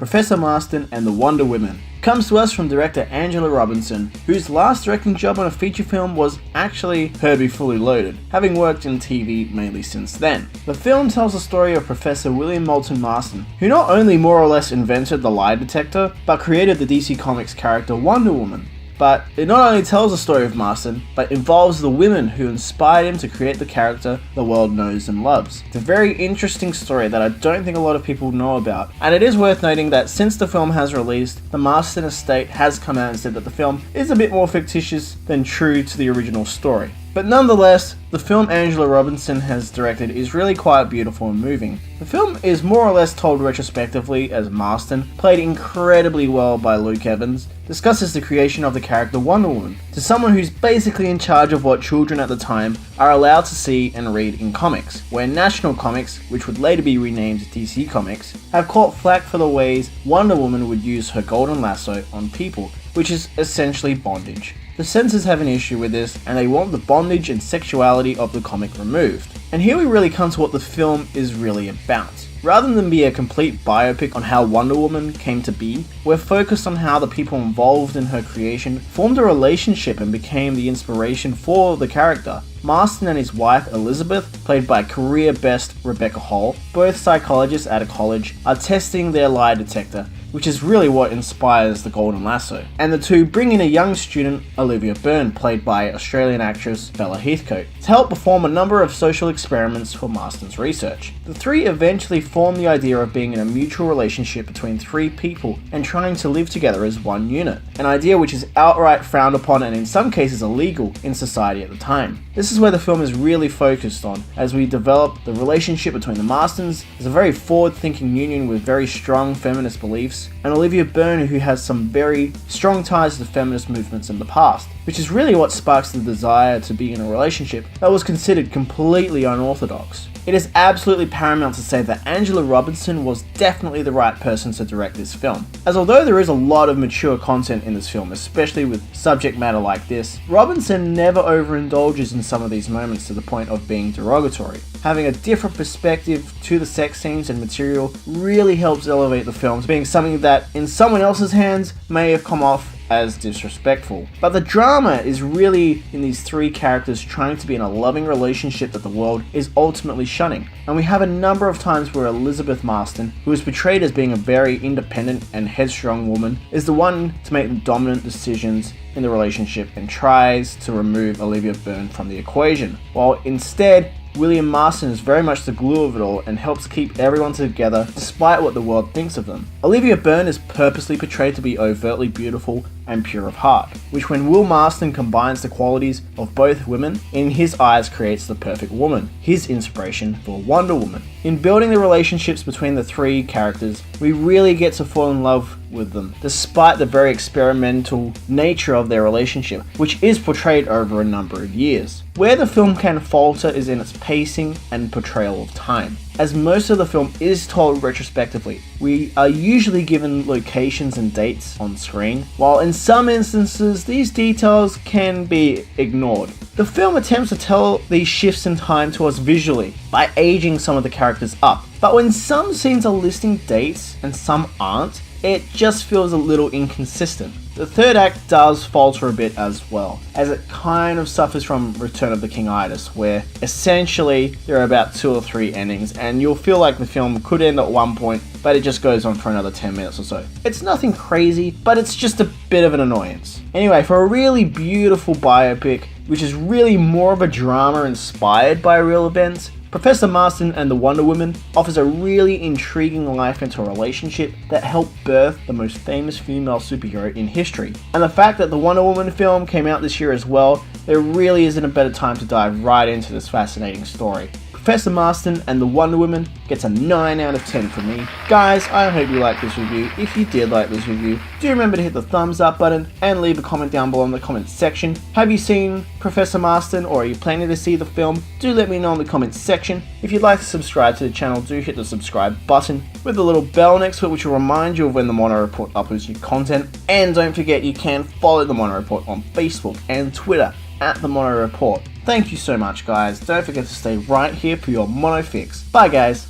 Professor Marston and the Wonder Women, comes to us from director Angela Robinson, whose last directing job on a feature film was actually Herbie Fully Loaded, having worked in TV mainly since then. The film tells the story of Professor William Moulton Marston, who not only more or less invented the lie detector, but created the DC Comics character Wonder Woman. But it not only tells the story of Marston, but involves the women who inspired him to create the character the world knows and loves. It's a very interesting story that I don't think a lot of people know about, and it is worth noting that since the film has released, the Marston estate has come out and said that the film is a bit more fictitious than true to the original story. But nonetheless, the film Angela Robinson has directed is really quite beautiful and moving. The film is more or less told retrospectively as Marston, played incredibly well by Luke Evans, discusses the creation of the character Wonder Woman to someone who's basically in charge of what children at the time are allowed to see and read in comics, where National Comics, which would later be renamed DC Comics, have caught flack for the ways Wonder Woman would use her golden lasso on people, which is essentially bondage. The censors have an issue with this, and they want the bondage and sexuality of the comic removed. And here we really come to what the film is really about. Rather than be a complete biopic on how Wonder Woman came to be, we're focused on how the people involved in her creation formed a relationship and became the inspiration for the character. Marston and his wife Elizabeth, played by career best Rebecca Hall, both psychologists at a college, are testing their lie detector, which is really what inspires the Golden Lasso. And the two bring in a young student, Olivia Byrne, played by Australian actress Bella Heathcote, to help perform a number of social experiments for Marston's research. The three eventually form the idea of being in a mutual relationship between three people and trying to live together as one unit, an idea which is outright frowned upon and in some cases illegal in society at the time. This is where the film is really focused on, as we develop the relationship between the Marstons as a very forward-thinking union with very strong feminist beliefs, and Olivia Byrne, who has some very strong ties to the feminist movements in the past, which is really what sparks the desire to be in a relationship that was considered completely unorthodox. It is absolutely paramount to say that Angela Robinson was definitely the right person to direct this film, as although there is a lot of mature content in this film, especially with subject matter like this, Robinson never overindulges in some of these moments to the point of being derogatory. Having a different perspective to the sex scenes and material really helps elevate the film to being something that in someone else's hands may have come off as disrespectful. But the drama is really in these three characters trying to be in a loving relationship that the world is ultimately shunning. And we have a number of times where Elizabeth Marston, who is portrayed as being a very independent and headstrong woman, is the one to make the dominant decisions in the relationship and tries to remove Olivia Byrne from the equation, while instead William Marston is very much the glue of it all and helps keep everyone together despite what the world thinks of them. Olivia Byrne is purposely portrayed to be overtly beautiful and pure of heart, which when Will Marston combines the qualities of both women, in his eyes creates the perfect woman, his inspiration for Wonder Woman. In building the relationships between the three characters, we really get to fall in love with them, despite the very experimental nature of their relationship, which is portrayed over a number of years. Where the film can falter is in its pacing and portrayal of time. As most of the film is told retrospectively, we are usually given locations and dates on screen, while in some instances these details can be ignored. The film attempts to tell these shifts in time to us visually by aging some of the characters up, but when some scenes are listing dates and some aren't, it just feels a little inconsistent. The third act does falter a bit as well, as it kind of suffers from Return of the King-itis, where essentially there are about 2 or 3 endings, and you'll feel like the film could end at one point, but it just goes on for another 10 minutes or so. It's nothing crazy, but it's just a bit of an annoyance. Anyway, for a really beautiful biopic, which is really more of a drama inspired by real events, Professor Marston and the Wonder Woman offers a really intriguing life into a relationship that helped birth the most famous female superhero in history. And the fact that the Wonder Woman film came out this year as well, there really isn't a better time to dive right into this fascinating story. Professor Marston and the Wonder Woman gets a 9 out of 10 from me. Guys, I hope you liked this review. If you did like this review, do remember to hit the thumbs up button and leave a comment down below in the comments section. Have you seen Professor Marston, or are you planning to see the film? Do let me know in the comments section. If you'd like to subscribe to the channel, do hit the subscribe button with the little bell next to it, which will remind you of when the Mono Report uploads new content. And don't forget, you can follow the Mono Report on Facebook and Twitter at the Mono Report. Thank you so much, guys. Don't forget to stay right here for your Mono Fix. Bye, guys.